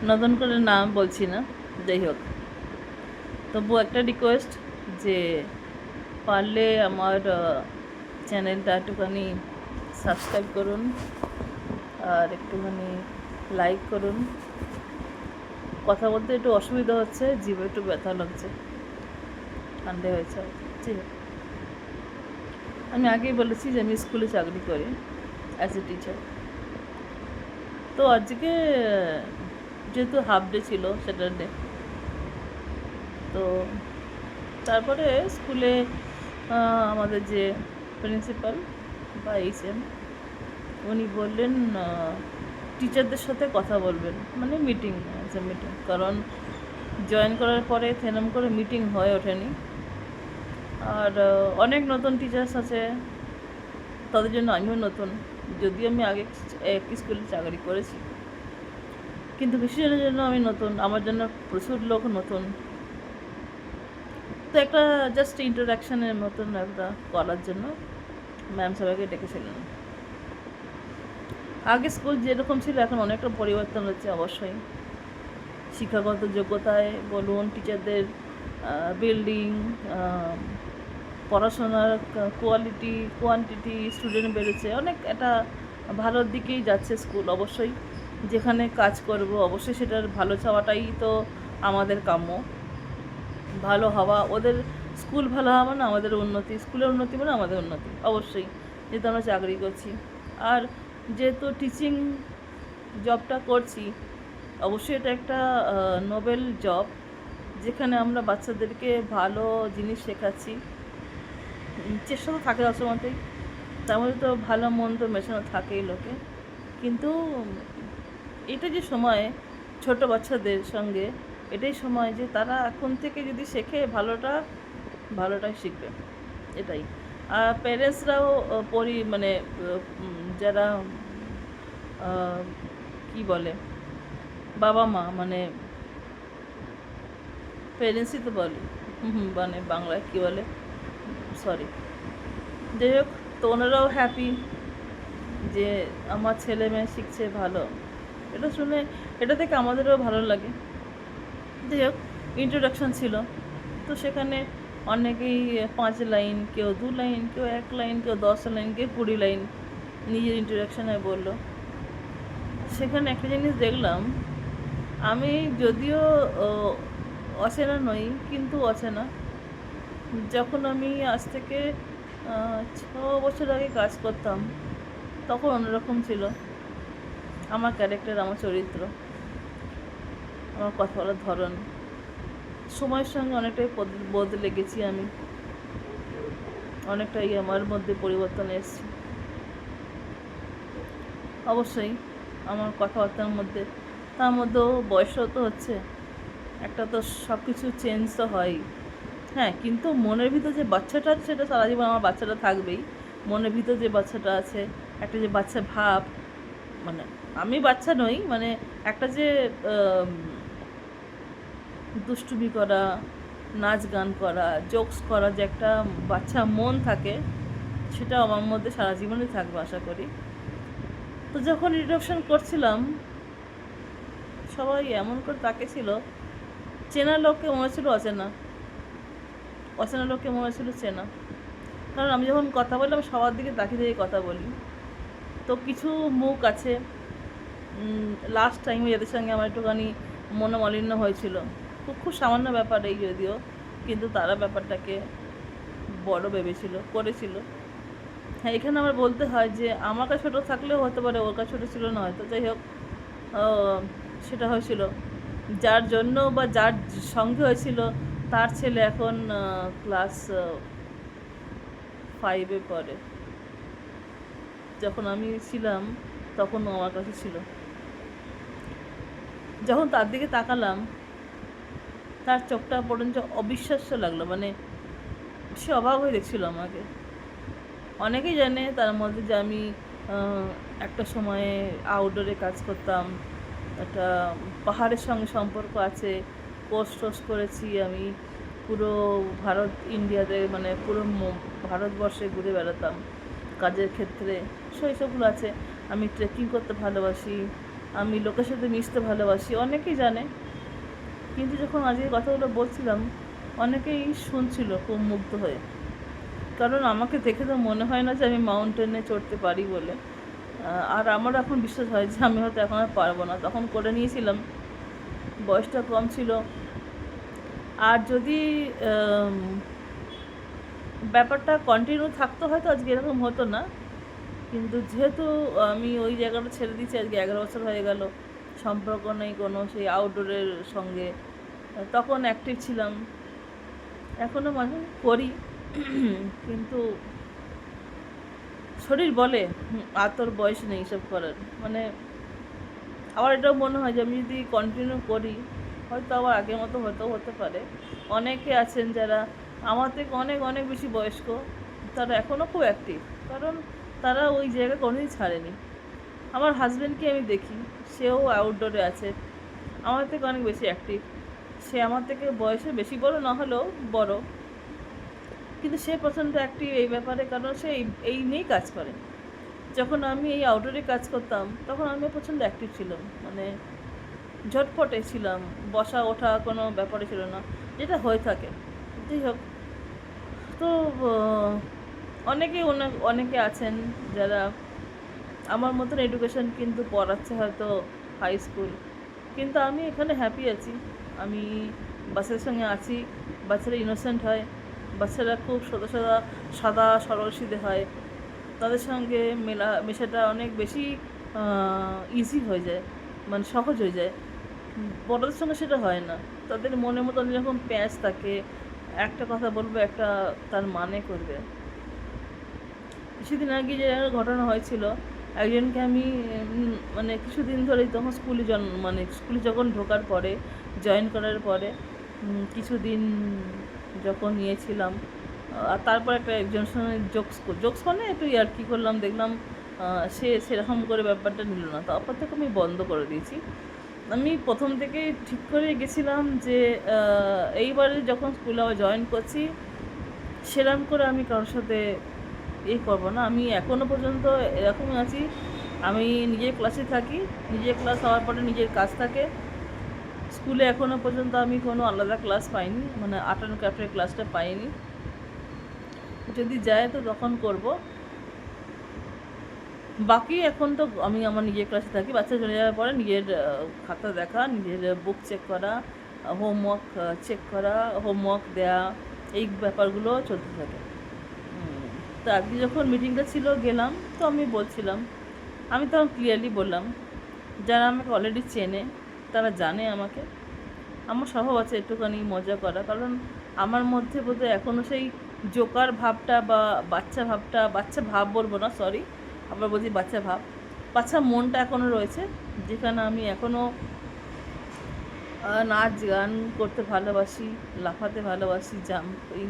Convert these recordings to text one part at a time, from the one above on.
নতুন করে নাম বলছি না, যাই হোক। তবু একটা রিকোয়েস্ট, যে পারলে আমার চ্যানেলটা একটুখানি সাবস্ক্রাইব করুন আর একটুখানি লাইক করুন। কথা বলতে একটু অসুবিধা হচ্ছে, জিভে একটু ব্যথা লাগছে, ঠান্ডা হয়েছে। ঠিক আছে, আমি আগেই বলেছি যে আমি স্কুলে চাকরি করি অ্যাজ এ টিচার। তো আজকে যেহেতু হাফ ডে ছিল, স্যাটারডে, তো তারপরে স্কুলে আমাদের যে প্রিন্সিপাল বা এইচএম, উনি বললেন টিচারদের সাথে কথা বলবেন, মানে মিটিং, মিটিং। কারণ জয়েন করার পরে সেরকম করে মিটিং হয়ে ওঠেনি। আর অনেক নতুন টিচার্স আছে, তাদের জন্য আমিও নতুন। যদিও আমি আগে এক স্কুলে চাকরি করেছি, কিন্তু কিছুজনের জন্য আমি নতুন, আমার জন্য প্রচুর লোক নতুন। তো একটা জাস্ট ইন্ট্রোডাকশানের মতন একটা করার জন্য ম্যাম সবাইকে ডেকেছিলেন। আগে স্কুল যেরকম ছিল এখন অনেকটা পরিবর্তন হচ্ছে অবশ্যই। শিক্ষাগত যোগ্যতায় বলুন, টিচারদের বিল্ডিং, পড়াশোনার কোয়ালিটি, কোয়ান্টিটি, স্টুডেন্ট বেড়েছে, অনেক একটা ভালোর দিকেই যাচ্ছে স্কুল। অবশ্যই যেখানে কাজ করব অবশ্যই সেটার ভালো চাওয়াটাই তো আমাদের কাম্য। ভালো হওয়া, ওদের স্কুল ভালো হওয়া মানে আমাদের উন্নতি, স্কুলের উন্নতি মানে আমাদের উন্নতি অবশ্যই, যেহেতু আমরা চাকরি করছি। আর যেহেতু টিচিং জবটা করছি, অবশ্যই এটা একটা নোবেল জব, যেখানে আমরা বাচ্চাদেরকে ভালো জিনিস শেখাচ্ছি। চেষ্টা তো থাকে অসময়তেই, তার মধ্যে তো ভালো মন্দ মেশানো থাকেই লোকে। কিন্তু এটা যে সময় ছোট বাচ্চাদের সঙ্গে, এটাই সময় যে তারা এখন থেকে যদি শেখে ভালোটাই শিখবে, এটাই। আর প্যারেন্টসরাও মানে যারা কি বলে, বাবা মা, মানে প্যারেন্টসই তো বলে, মানে বাংলায় কী বলে, সরি, যাই হোক। তো ওনারাও হ্যাপি যে আমার ছেলে মেয়ে শিখছে ভালো, এটা শুনে, এটা থেকে আমাদেরও ভালো লাগে। যাই হোক, ইন্ট্রোডাকশান ছিল, তো সেখানে অনেকেই 5 লাইন, কেউ 2 লাইন, কেউ 1 লাইন, কেউ 10 লাইন, কেউ 20 লাইন নিজের ইন্ট্রোডাকশানে বললো। সেখানে একটা জিনিস দেখলাম, আমি যদিও অচেনা নই, কিন্তু অচেনা। যখন আমি আজ থেকে 6 বছর আগে কাজ করতাম, তখন অন্যরকম ছিল আমার ক্যারেক্টার, আমার চরিত্র, আমার কথা বলার ধরন। সময়ের সঙ্গে অনেকটাই বদলে গেছি আমি, অনেকটাই আমার মধ্যে পরিবর্তন এসেছে। অবশ্যই আমার কথাবার্তার মধ্যে, তার মধ্যেও বয়সও তো হচ্ছে, একটা তো সব কিছু চেঞ্জ তো হয়ই। হ্যাঁ, কিন্তু মনের ভিতর যে বাচ্চাটা আছে, সেটা সারা জীবন আমার বাচ্চাটা থাকবেই। মনের ভিতর যে বাচ্চাটা আছে, একটা যে বাচ্চা ভাব, মানে আমি বাচ্চা নই, মানে একটা যে দুষ্টুমি করা, নাচ গান করা, জোকস করা, যে একটা বাচ্চা মন থাকে, সেটা আমার মধ্যে সারা জীবনই থাকবে আশা করি। তো যখন ইন্ট্রোডাকশন করছিলাম, সবাই এমন করে তাকিয়েছিল, চেনা লোককে মনে ছিল অচেনা, অচেনা লোককে মনে ছিল চেনা। কারণ আমি যখন কথা বলি, আমি সবার দিকে তাকিয়ে দিয়ে কথা বলি। তো কিছু মুখ আছে, লাস্ট টাইমে যাদের সঙ্গে আমার একটুখানি মনোমালিন্য হয়েছিল, খুব সামান্য ব্যাপার এই যদিও, কিন্তু তারা ব্যাপারটাকে বড় ভেবেছিল, করেছিল। হ্যাঁ, এখানে আমার বলতে হয় যে আমার কাছে ছোটো থাকলেও হতে পারে, ওর কাছে ছোটো ছিল না হয়তো, যাই হোক, সেটা হয়েছিল। যার জন্য বা যার সঙ্গে হয়েছিল, তার ছেলে এখন ক্লাস 5-এ পড়ে। যখন আমি ছিলাম তখন ও আমার কাছে ছিল। যখন তার দিকে তাকালাম, তার চোখটা পর্যন্ত অবিশ্বাস্য লাগলো, মানে সে অবাক হয়ে দেখছিল আমাকে। অনেকেই জানে তার মধ্যে যে আমি একটা সময়ে আউটডোরে কাজ করতাম, একটা পাহাড়ের সঙ্গে সম্পর্ক আছে, কোর্স টোর্স করেছি আমি, পুরো ইন্ডিয়াতে, মানে পুরো ভারতবর্ষে ঘুরে বেড়াতাম কাজের ক্ষেত্রে, সেইসবগুলো আছে। আমি ট্রেকিং করতে ভালোবাসি, আমি লোকের সাথে মিশতে ভালোবাসি, অনেকেই জানে। কিন্তু যখন আজকে কথাগুলো বলছিলাম, অনেকেই শুনছিল খুব মুগ্ধ হয়ে, কারণ আমাকে দেখে তো মনে হয় না যে আমি মাউন্টেনে চড়তে পারি বলে। আর আমার এখন বিশ্বাস হয় যে আমি হয়তো এখন আর পারবো না, তখন করে নিয়েছিলাম, বয়সটা কম ছিল। আর যদি ব্যাপারটা কন্টিনিউ থাকতো হয়তো আজকে এরকম হতো না। কিন্তু যেহেতু আমি ওই জায়গাটা ছেড়ে দিচ্ছি, আজকে 11 বছর হয়ে গেল, সম্পর্ক নেই কোনো সেই আউটডোরের সঙ্গে। তখন অ্যাক্টিভ ছিলাম, এখনও মাঝে করি, কিন্তু শরীর বলে আর তোর বয়স নেই এসব করার। মানে আমার এটাও মনে হয় যে আমি যদি কন্টিনিউ করি হয়তো আবার আগের মতো হয়তো হতে পারে। অনেকে আছেন যারা আমার থেকে অনেক অনেক বেশি বয়স্ক, তারা এখনও খুব অ্যাক্টিভ, কারণ তারা ওই জায়গা কোনোদিন ছাড়েনি। আমার হাজব্যান্ডকে আমি দেখি, সেও আউটডোরে আছে, আমার থেকে অনেক বেশি অ্যাক্টিভ। সে আমার থেকে বয়সে বেশি বড় না হলেও বড়, কিন্তু সে প্রচণ্ড অ্যাক্টিভ এই ব্যাপারে, কারণ সে এই নিয়েই কাজ করে। যখন আমি এই আউটডোরে কাজ করতাম তখন আমি প্রচণ্ড অ্যাক্টিভ ছিলাম, মানে ঝটপটে ছিলাম, বসা ওঠা কোনো ব্যাপারে ছিল না, যেটা হয়ে থাকে। যাই হোক, তো অনেকে আছেন যারা আমার মতন এডুকেশন কিন্তু পড়াচ্ছে হয়তো হাই স্কুল, কিন্তু আমি এখানে হ্যাপি আছি। আমি বাচ্চাদের সঙ্গে আছি, বাচ্চারা ইনোসেন্ট হয়, বাচ্চারা খুব সাদা সরল সিধে হয়, তাদের সঙ্গে মেশাটা অনেক বেশি ইজি হয়ে যায়, মানে সহজ হয়ে যায়। বড়দের সঙ্গে সেটা হয় না, তাদের মনের মতো অনেক রকম প্যাঁচ থাকে, একটা কথা বলবে একটা তার মানে করবে। কিছুদিন আগে যে ঘটনা হয়েছিল, একজনকে আমি মানে কিছুদিন ধরেই তখন স্কুলে যখন ঢোকার পরে, জয়েন করার পরে কিছুদিন যখন নিয়েছিলাম, আর তারপর একজনের সঙ্গে জোকস মানে একটু ইয়ার্কি করলাম, দেখলাম সে সেরকম করে ব্যাপারটা নিল না, তারপর থেকে আমি বন্ধ করে দিয়েছি। আমি প্রথম থেকেই ঠিক করে গেছিলাম যে এইবারে যখন স্কুলে আবার জয়েন করছি সেরকম করে আমি কারোর সাথে করবো না। আমি এখনও পর্যন্ত এরকমই আছি, আমি নিজের ক্লাসে থাকি, নিজের ক্লাস হওয়ার পরে নিজের কাজ থাকে। স্কুলে এখনও পর্যন্ত আমি কোনো আলাদা ক্লাস পাইনি, মানে আর্ট অ্যান্ড ক্রাফটের ক্লাসটা পাইনি, যদি যায় তো তখন করব। বাকি এখন তো আমি আমার নিজের ক্লাসে থাকি, বাচ্চা চলে যাওয়ার পরে নিজের খাতা দেখা, নিজের বুক চেক করা, হোমওয়ার্ক চেক করা, হোমওয়ার্ক দেয়া, এই ব্যাপারগুলো চলতে থাকে। তো আজকে যখন মিটিংটা ছিল গেলাম, তো আমি বলছিলাম, আমি তখন ক্লিয়ারলি বললাম, যারা আমাকে অলরেডি চেনে তারা জানে আমাকে, আমার স্বভাব আছে একটুখানি মজা করা, কারণ আমার মধ্যে বোধহয় এখনও সেই জোকার ভাবটা বা বাচ্চা ভাব বলবো না, সরি, আবার বলছি বাচ্চা মনটা এখনও রয়েছে, যেখানে আমি এখনও নাচ গান করতে ভালোবাসি, লাফাতে ভালোবাসি, জাম্পিং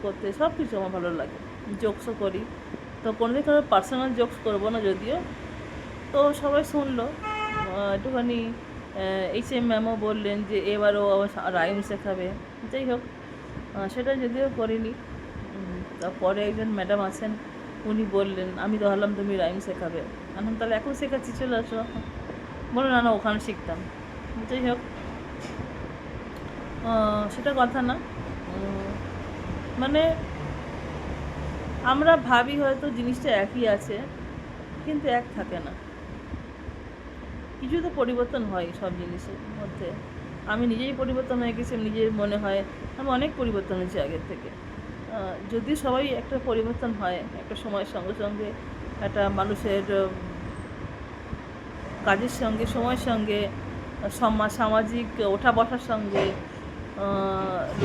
করতে, সব কিছু আমার ভালো লাগে, জোকসও করি। তো কোনোদিন কারো পার্সোনাল জোকস করবো না যদিও। তো সবাই শুনলো, একটুখানি HM ম্যামও বললেন যে এবারও রাইম শেখাবে। যাই হোক, সেটা যদিও করিনি। তারপরে একজন ম্যাডাম আছেন, উনি বললেন, আমি তো ভাবলাম তুমি রাইম শেখাবে, এখন তাহলে এখন শেখাচ্ছি, চলে আসো। বলো না না ওখানে শিখতাম। যাই হোক, সেটা কথা না, মানে আমরা ভাবি হয়তো জিনিসটা একই আছে, কিন্তু এক থাকে না, কিছু তো পরিবর্তন হয় সব জিনিসের মধ্যে। আমি নিজেই পরিবর্তন হয়ে গেছি, নিজের মনে হয় আমি অনেক পরিবর্তন হয়েছি আগের থেকে। যদি সবাই একটা পরিবর্তন হয় একটা সময়ের সঙ্গে সঙ্গে, একটা মানুষের কাজের সঙ্গে, সময়ের সঙ্গে, সামাজিক ওঠা বসার সঙ্গে,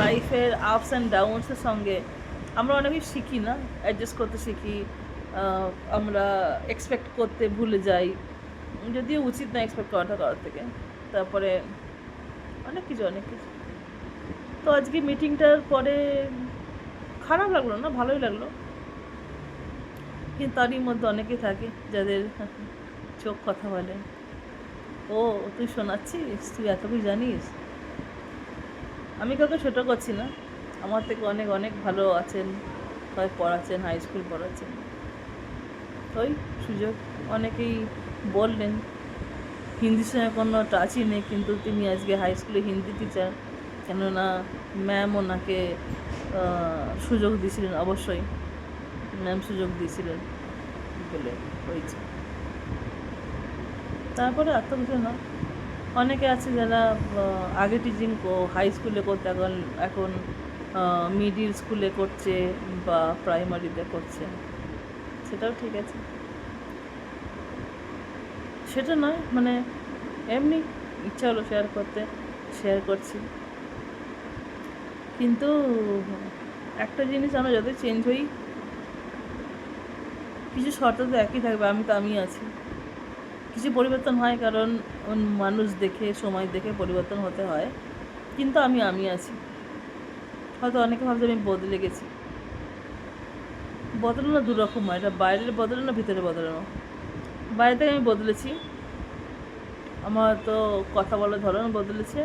লাইফের আপস অ্যান্ড ডাউনসের সঙ্গে আমরা অনেকেই শিখি না, অ্যাডজাস্ট করতে শিখি, আমরা এক্সপেক্ট করতে ভুলে যাই, যদিও উচিত না এক্সপেক্ট করাটা কারোর থেকে। তারপরে অনেক কিছু। তো আজকে মিটিংটার পরে খারাপ লাগলো না, ভালোই লাগলো, কিন্তু তারই মধ্যে অনেকেই থাকে যাদের চোখ কথা বলে, ও তুই শোনাচ্ছিস, তুই এত কিছু জানিস। আমি কাউকে ছোটো করছি না, আমার থেকে অনেক অনেক ভালো আছেন, পড়াচ্ছেন, হাই স্কুল পড়াচ্ছেন, ওই সুযোগ অনেকেই বললেন হিন্দির সঙ্গে কোনো টাচই নেই, কিন্তু তিনি আজকে হাই স্কুলে হিন্দি টিচার। কেননা ম্যাম ওনাকে সুযোগ দিয়েছিলেন, অবশ্যই ম্যাম সুযোগ দিয়েছিলেন বলে হয়েছে। তারপরে আর তো কিছু না। অনেকে আছে যারা আগে টিচিং হাই স্কুলে করতে, এখন এখন মিডিল স্কুলে করছে বা প্রাইমারিতে করছে, সেটাও ঠিক আছে। সেটা নয়, মানে এমনি ইচ্ছা হলো শেয়ার করতে, শেয়ার করছি। কিন্তু একটা জিনিস, আমরা যতই চেঞ্জ হই কিছু শর্ত তো একই থাকবে। আমি তো আমি আছি। কিছু পরিবর্তন হয় কারণ মানুষ দেখে, সময় দেখে পরিবর্তন হতে হয়, কিন্তু আমি আছি। হয়তো অনেকে ভাবছে আমি বদলে গেছি। বদলানো দুরকম হয়, এটা বাইরের বদলানো, ভিতরে বদলানো। বাইরে থেকে আমি বদলেছি, আমার তো কথা বলার ধরন বদলেছে,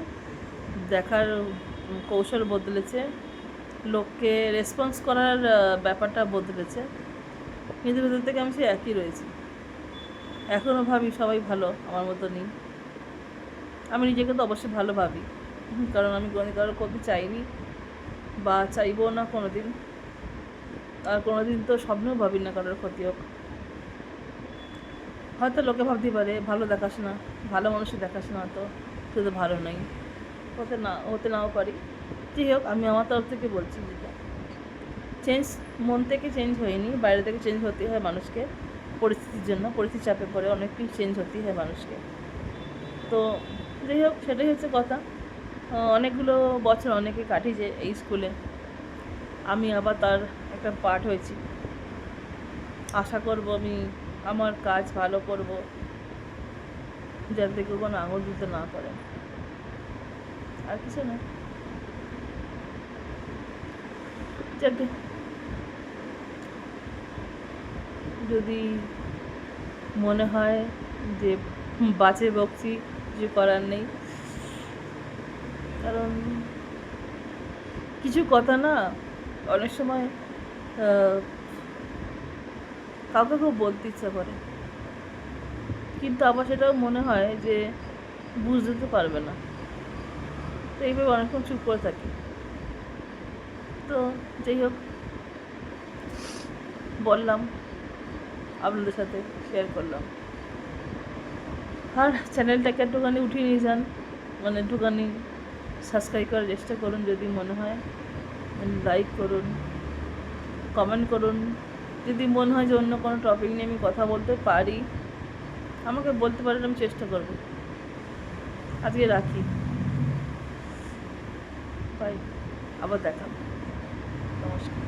দেখার কৌশল বদলেছে, লোককে রেসপন্স করার ব্যাপারটা বদলেছে, কিন্তু ভেতর থেকে আমি সে একই রয়েছি। এখনও ভাবি সবাই ভালো, আমার মতো নেই। আমি নিজেকে তো অবশ্যই ভালো ভাবি, কারণ আমি কোনো কারোর ক্ষতি চাইনি বা চাইবো না কোনো দিন। আর কোনো দিন তো স্বপ্নেও ভাবি না কারোর ক্ষতি হোক। হয়তো লোকে ভাবতে পারে ভালো দেখাস না, ভালো মানুষই দেখাস না, তো শুধু ভালো নই, হতে নাও পারি। যাই হোক, আমি আমার তরফ থেকে বলছি যেটা চেঞ্জ মন থেকে চেঞ্জ হয়নি, বাইরে থেকে চেঞ্জ হতে হয় মানুষকে। পরিস্থিতির জন্য, পরিস্থিতি চাপে পড়ে অনেক কিছু চেঞ্জ হতেই হয় মানুষকে। তো যাই হোক, সেটাই হচ্ছে কথা। অনেকগুলো বছর অনেকে কাটিয়েছে এই স্কুলে, আমি আবার তার একটা পার্ট হয়েছি। আশা করব আমি আমার কাজ ভালো করব, যাতে কেউ কোনো আঙুল দিতে না করে, আর কিছু না। যাকে যদি মনে হয় যে বাজে বকছি, কিছু করার নেই, কারণ কিছু কথা না অনেক সময় কাউকে কেউ বলতে ইচ্ছা করে, কিন্তু আবার সেটাও মনে হয় যে বুঝতে তো পারবে না, তো এইভাবে অনেকক্ষণ চুপ করে থাকি। তো যাই হোক, বললাম, আপনাদের সাথে শেয়ার করলাম। আর চ্যানেলটাকে একটুখানি উঠিয়ে নিয়ে যান, মানে একটুখানি সাবস্ক্রাইব করার চেষ্টা করুন, যদি মনে হয় লাইক করুন, কমেন্ট করুন। যদি মনে হয় যে অন্য কোনো টপিক নিয়ে আমি কথা বলতে পারি, আমাকে বলতে পারেন, আমি চেষ্টা করব। আজকে রাখি, বাই, আবার দেখা, নমস্কার।